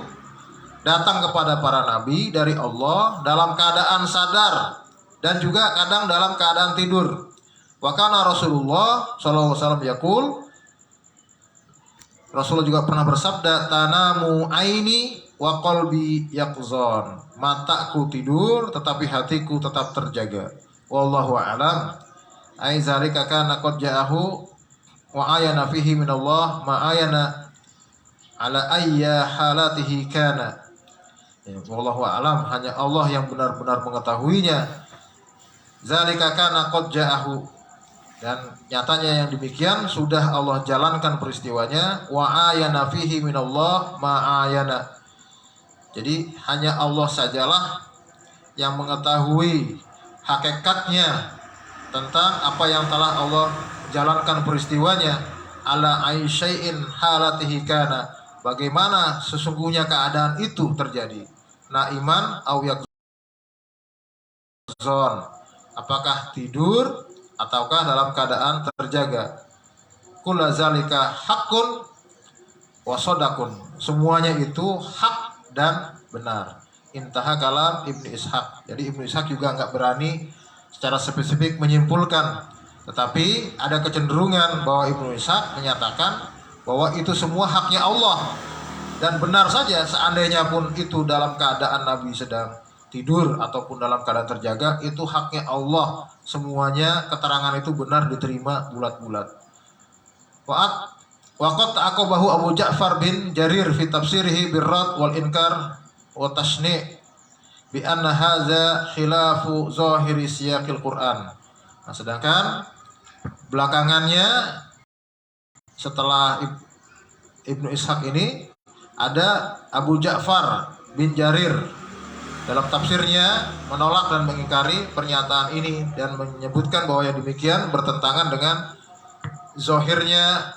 datang kepada para nabi dari Allah dalam keadaan sadar dan juga kadang dalam keadaan tidur. Wa kana Rasulullah sallallahu alaihi wasallam yaqul, Rasulullah juga pernah bersabda, tanamu aini wa qalbi yaqzan, mataku tidur tetapi hatiku tetap terjaga. Wallahu a'lam. Ai zalika kana qad ja'ahu wa ayana fihi min Allah ma ayana ala ayya halatihi kana. Ya, wallahu a'lam, hanya Allah yang benar-benar mengetahuinya. Zalika kana qad ja'ahu, Dan nyatanya yang demikian sudah Allah jalankan peristiwanya. Wa ayana fihi minallah ma ayana. Jadi hanya Allah sajalah yang mengetahui hakikatnya tentang apa yang telah Allah jalankan peristiwanya. Ala aisyai'in halatihi kana. Bagaimana sesungguhnya keadaan itu terjadi. Naiman au yakzon. Apakah tidur ataukah dalam keadaan terjaga. Kullu zalika haqqun wa shadaqun. Semuanya itu hak dan benar. Intaha kalam Ibnu Ishaq. Jadi Ibnu Ishaq juga nggak berani secara spesifik menyimpulkan, tetapi ada kecenderungan bahwa Ibnu Ishaq menyatakan bahwa itu semua haknya Allah. Dan benar saja, seandainya pun itu dalam keadaan Nabi sedang tidur ataupun dalam keadaan terjaga, itu haknya Allah. Semuanya keterangan itu benar diterima bulat-bulat. Waqat aqabahu Abu Ja'far bin Jarir fi tafsirihi birrad wal inkar wa tashni' bi anna hadza khilafu zahiri siyaqil Qur'an. Nah, sedangkan belakangannya setelah Ibnu Ishaq ini ada Abu Ja'far bin Jarir dalam tafsirnya menolak dan mengingkari pernyataan ini dan menyebutkan bahwa yang demikian bertentangan dengan zahirnya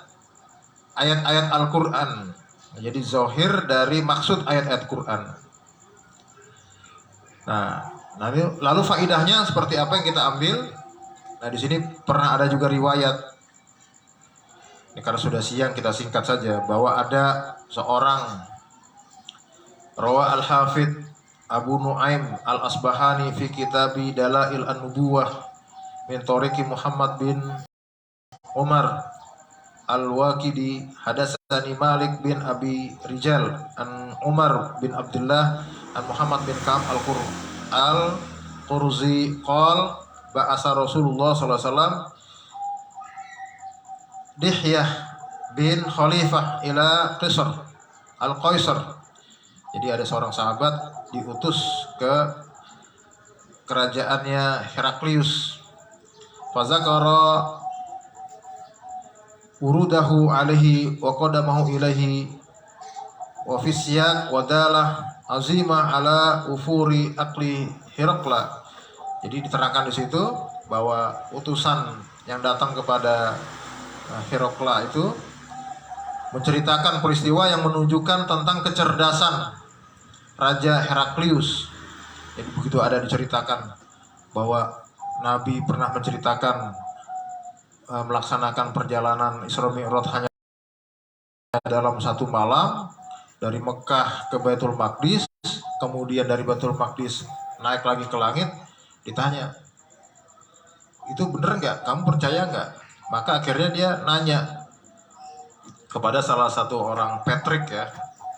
ayat-ayat Al-Qur'an. Jadi zahir dari maksud ayat-ayat Qur'an. Nah, lalu faidahnya seperti apa yang kita ambil? Nah, di sini pernah ada juga riwayat. Ini karena sudah siang kita singkat saja bahwa ada seorang rawa al-Hafidh Abu Nuaim al-Asbahani fi kitabi Dalail an-Nubuwah min tariqi Muhammad bin Umar al-Waqidi hadatsani Malik bin Abi Rijal an Umar bin Abdullah an Muhammad bin Ka'ab al-Qurzi qol ba'asa Rasulullah sallallahu alaihi wasallam Dihyah bin Khalifah ila Qisr al-Qaisar. Jadi ada seorang sahabat diutus ke kerajaannya Heraklius. Fazakara urudahu alaihi wa qadamahu ilaihi wa fisyak wa dalah azimah ala ufuri akli Herakla. Jadi diterangkan di situ bahwa utusan yang datang kepada Herakla itu menceritakan peristiwa yang menunjukkan tentang kecerdasan Raja Heraklius. Jadi begitu ada diceritakan bahwa Nabi pernah menceritakan melaksanakan perjalanan Isra Mi'raj hanya dalam satu malam dari Mekah ke Baitul Maqdis, kemudian dari Baitul Maqdis naik lagi ke langit. Ditanya, itu bener nggak? Kamu percaya nggak? Maka akhirnya dia nanya kepada salah satu orang Patrick ya,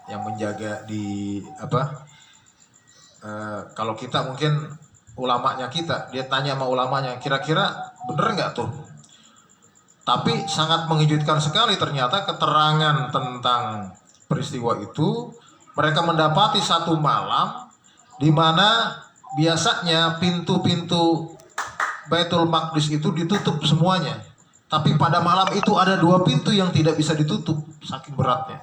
yang menjaga di kalau kita mungkin ulamanya kita, dia tanya sama ulamanya, kira-kira bener nggak tuh? Tapi sangat mengejutkan sekali ternyata keterangan tentang peristiwa itu. Mereka mendapati satu malam di mana biasanya pintu-pintu Baitul Maqdis itu ditutup semuanya. Tapi pada malam itu ada dua pintu yang tidak bisa ditutup, saking beratnya.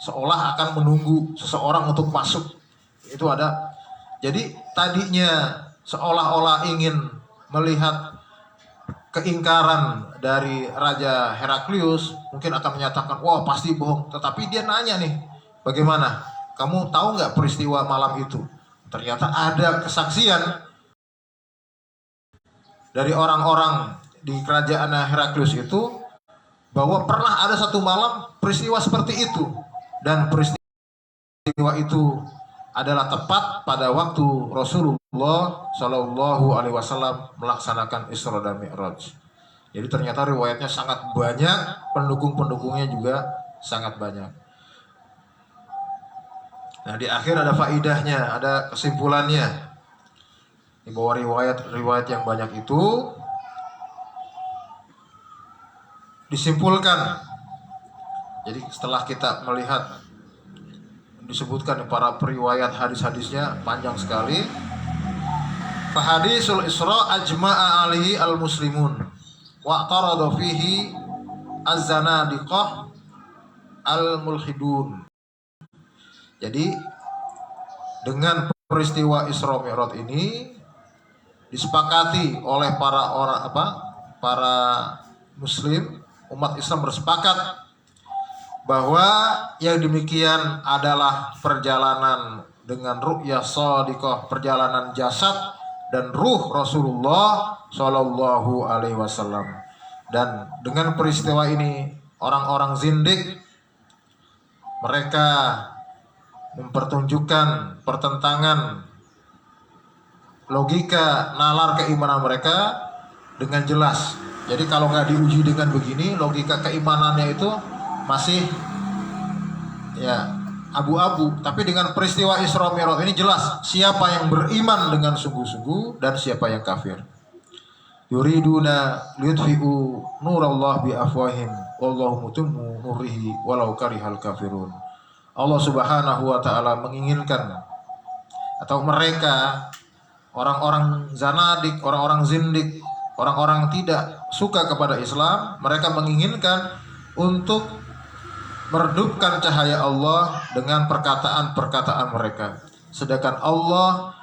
Seolah akan menunggu seseorang untuk masuk. Itu ada. Jadi tadinya seolah-olah ingin melihat keingkaran dari Raja Heraklius, mungkin akan menyatakan, wah pasti bohong. Tetapi dia nanya nih, bagaimana? Kamu tahu nggak peristiwa malam itu? Ternyata ada kesaksian dari orang-orang di kerajaan Heraklius itu bahwa pernah ada satu malam peristiwa seperti itu, dan peristiwa itu adalah tepat pada waktu Rasulullah Shallallahu Alaihi Wasallam melaksanakan Isra dan Mi'raj. Jadi ternyata riwayatnya sangat banyak, pendukung-pendukungnya juga sangat banyak. Nah, di akhir ada faidahnya, ada kesimpulannya. Di bawah riwayat yang banyak itu disimpulkan. Jadi setelah kita melihat disebutkan para periwayat hadis-hadisnya panjang sekali. Fahadisul Isra ajma'a alihi al-muslimun wa'tarada fihi az-zanadiqah al-mulhidun. Jadi dengan peristiwa Isra Mi'raj ini disepakati oleh para muslim, umat Islam bersepakat bahwa yang demikian adalah perjalanan dengan ru'yah shadiqah, perjalanan jasad dan ruh Rasulullah Shallallahu Alaihi Wasallam. Dan dengan peristiwa ini orang-orang zindik mereka mempertunjukkan pertentangan logika nalar keimanan mereka dengan jelas. Jadi kalau nggak diuji dengan begini, logika keimanannya itu masih ya abu-abu. Tapi dengan peristiwa Isra Mi'raj ini jelas siapa yang beriman dengan sungguh-sungguh dan siapa yang kafir. Yuriduna liyutfi'u nurallah bi afwahim wallahu mutimmu nurihi walau karihal kafirun. Allah Subhanahu wa taala menginginkan atau mereka orang-orang zanadik, orang-orang zindik, orang-orang tidak suka kepada Islam, mereka menginginkan untuk meredupkan cahaya Allah dengan perkataan-perkataan mereka. Sedangkan Allah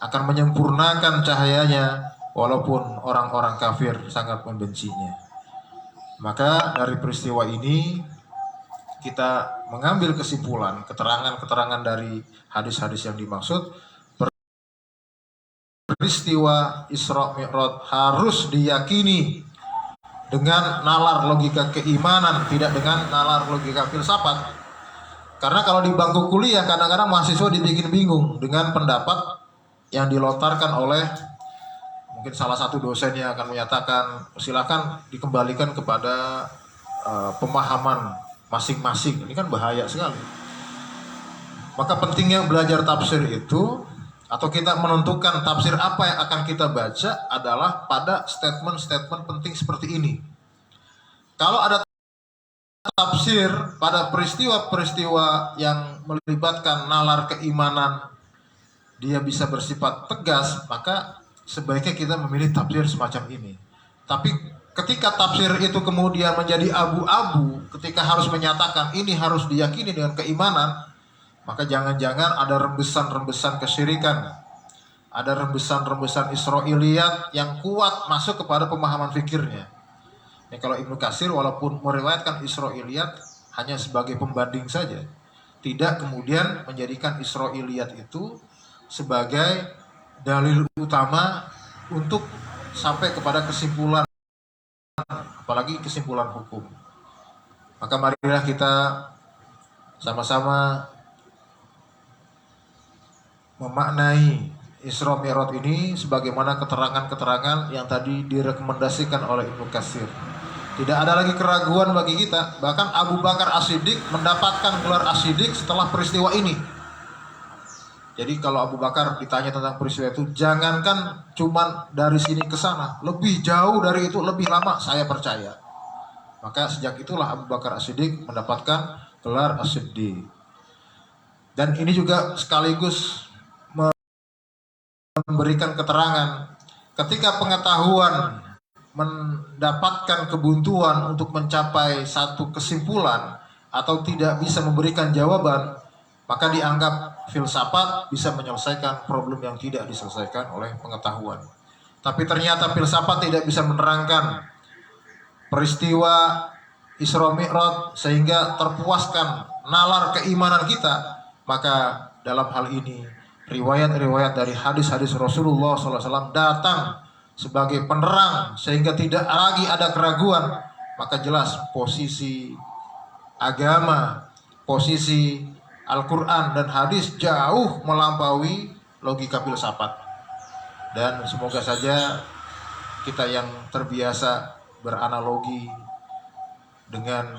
akan menyempurnakan cahayanya walaupun orang-orang kafir sangat membencinya. Maka dari peristiwa ini kita mengambil kesimpulan, keterangan-keterangan dari hadis-hadis yang dimaksud. Peristiwa Isra Mi'raj harus diyakini dengan nalar logika keimanan, tidak dengan nalar logika filsafat. Karena kalau di bangku kuliah kadang-kadang mahasiswa dibikin bingung dengan pendapat yang dilontarkan oleh mungkin salah satu dosen yang akan menyatakan silakan dikembalikan kepada pemahaman masing-masing. Ini kan bahaya sekali. Maka pentingnya belajar tafsir itu atau kita menentukan tafsir apa yang akan kita baca adalah pada statement-statement penting seperti ini. Kalau ada tafsir pada peristiwa-peristiwa yang melibatkan nalar keimanan, dia bisa bersifat tegas, maka sebaiknya kita memilih tafsir semacam ini. Tapi ketika tafsir itu kemudian menjadi abu-abu, ketika harus menyatakan ini harus diyakini dengan keimanan, maka jangan-jangan ada rembesan-rembesan kesyirikan, ada rembesan-rembesan Israiliyat yang kuat masuk kepada pemahaman fikirnya. Ini kalau Ibnu Katsir walaupun meriwayatkan Israiliyat hanya sebagai pembanding saja, tidak kemudian menjadikan Israiliyat itu sebagai dalil utama untuk sampai kepada kesimpulan, apalagi kesimpulan hukum. Maka marilah kita sama-sama memaknai Isra Mi'raj ini sebagaimana keterangan-keterangan yang tadi direkomendasikan oleh Ibnu Katsir. Tidak ada lagi keraguan bagi kita. Bahkan Abu Bakar As-Siddiq mendapatkan gelar As-Siddiq setelah peristiwa ini. Jadi kalau Abu Bakar ditanya tentang peristiwa itu, jangankan cuman dari sini ke sana, lebih jauh dari itu, lebih lama, saya percaya. Maka sejak itulah Abu Bakar As-Siddiq mendapatkan gelar As-Siddiq. Dan ini juga sekaligus memberikan keterangan ketika pengetahuan mendapatkan kebuntuan untuk mencapai satu kesimpulan atau tidak bisa memberikan jawaban, maka dianggap filsafat bisa menyelesaikan problem yang tidak diselesaikan oleh pengetahuan. Tapi ternyata filsafat tidak bisa menerangkan peristiwa Isra Mi'raj sehingga terpuaskan nalar keimanan kita. Maka dalam hal ini riwayat-riwayat dari hadis-hadis Rasulullah SAW datang sebagai penerang sehingga tidak lagi ada keraguan. Maka jelas posisi agama, posisi Al-Quran dan hadis jauh melampaui logika filsafat. Dan semoga saja kita yang terbiasa beranalogi dengan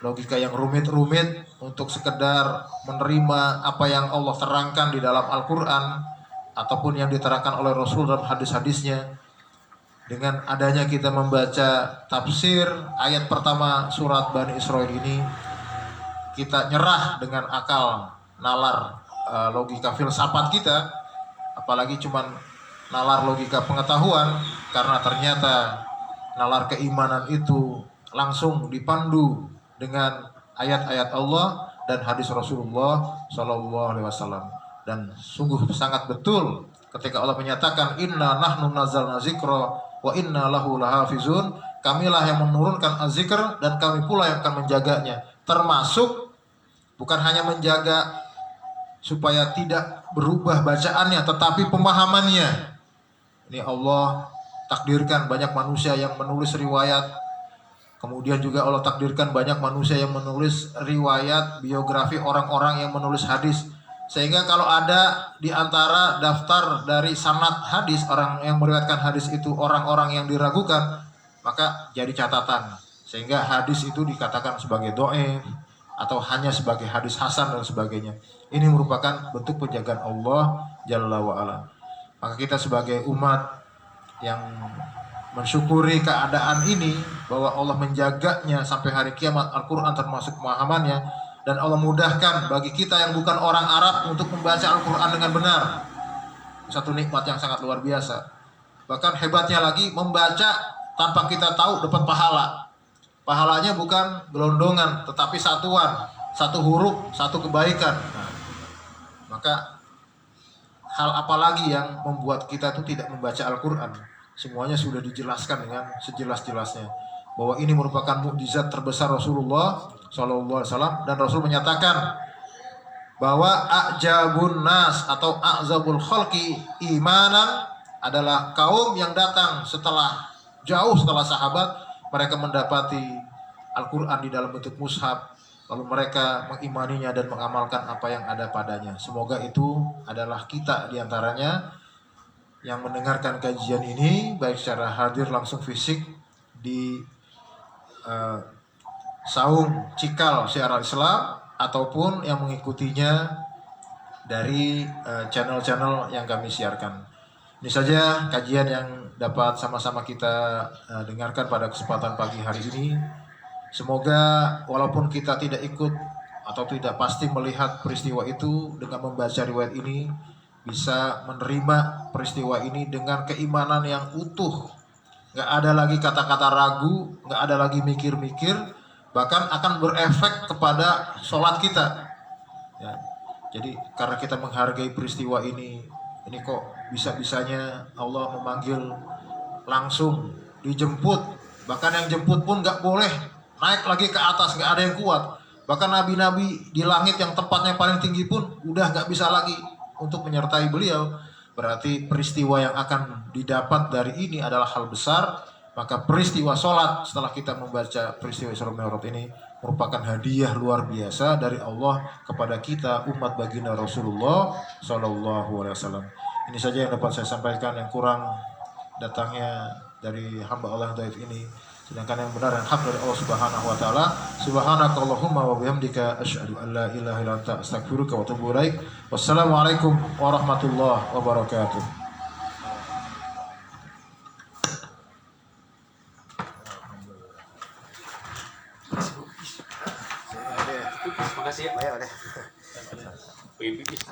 logika yang rumit-rumit untuk sekedar menerima apa yang Allah terangkan di dalam Al-Quran ataupun yang diterangkan oleh Rasul dalam hadis-hadisnya. Dengan adanya kita membaca tafsir ayat pertama surat Bani Israil ini, kita nyerah dengan akal nalar logika filsafat kita, apalagi cuman nalar logika pengetahuan, karena ternyata nalar keimanan itu langsung dipandu dengan ayat-ayat Allah dan hadis Rasulullah Shallallahu Alaihi Wasallam. Dan sungguh sangat betul ketika Allah menyatakan inna nahnu nazzalna zikra wa inna lahu lahafizun, kamilah yang menurunkan az-zikr dan kami pula yang akan menjaganya. Termasuk bukan hanya menjaga supaya tidak berubah bacaannya, tetapi pemahamannya. Ini Allah takdirkan banyak manusia yang menulis riwayat, kemudian juga Allah takdirkan banyak manusia yang menulis riwayat biografi orang-orang yang menulis hadis. Sehingga kalau ada di antara daftar dari sanad hadis, orang yang meriwayatkan hadis itu orang-orang yang diragukan, maka jadi catatan. Sehingga hadis itu dikatakan sebagai dhaif atau hanya sebagai hadis hasan dan sebagainya. Ini merupakan bentuk penjagaan Allah Jalla wa'ala. Maka kita sebagai umat yang mensyukuri keadaan ini, bahwa Allah menjaganya sampai hari kiamat, Al-Quran termasuk pemahamannya, dan Allah mudahkan bagi kita yang bukan orang Arab untuk membaca Al-Quran dengan benar. Satu nikmat yang sangat luar biasa. Bahkan hebatnya lagi, membaca tanpa kita tahu dapat pahala. Pahalanya bukan gelondongan, tetapi satuan, satu huruf, satu kebaikan. Nah, maka hal apa lagi yang membuat kita itu tidak membaca Al-Quran? Semuanya sudah dijelaskan dengan sejelas-jelasnya, bahwa ini merupakan mukjizat terbesar Rasulullah Shallallahu Alaihi Wasallam, dan Rasul menyatakan bahwa a'jabun nas atau a'zabul khalqi imanan adalah kaum yang datang jauh setelah sahabat. Mereka mendapati Al-Quran di dalam bentuk mushaf, lalu mereka mengimaninya dan mengamalkan apa yang ada padanya. Semoga itu adalah kita diantaranya yang mendengarkan kajian ini, baik secara hadir langsung fisik di Saung Cikal Syiar Islam, ataupun yang mengikutinya dari channel-channel yang kami siarkan. Ini saja kajian yang dapat sama-sama kita dengarkan pada kesempatan pagi hari ini. Semoga walaupun kita tidak ikut atau tidak pasti melihat peristiwa itu, dengan membaca riwayat ini bisa menerima peristiwa ini dengan keimanan yang utuh. Gak ada lagi kata-kata ragu, gak ada lagi mikir-mikir, bahkan akan berefek kepada sholat kita. Ya. Jadi karena kita menghargai peristiwa ini kok bisa-bisanya Allah memanggil langsung dijemput. Bahkan yang jemput pun gak boleh naik lagi ke atas, gak ada yang kuat. Bahkan nabi-nabi di langit yang tempatnya paling tinggi pun udah gak bisa lagi untuk menyertai beliau. Berarti peristiwa yang akan didapat dari ini adalah hal besar. Maka peristiwa sholat setelah kita membaca peristiwa Isra Mi'raj ini merupakan hadiah luar biasa dari Allah kepada kita, umat baginda Rasulullah Shallallahu Alaihi Wasallam. Ini saja yang dapat saya sampaikan, yang kurang datangnya dari hamba Allah yang dhaif ini, sedangkan yang benar yang hak dari Allah Subhanahu Wa Taala. Subhanakallahumma wa bihamdika asyhadu an la ilaha illa anta astaghfiruka wa atubu ilaik. Wassalamualaikum warahmatullahi wabarakatuh. Makasih ya. Ayo deh. Pipis.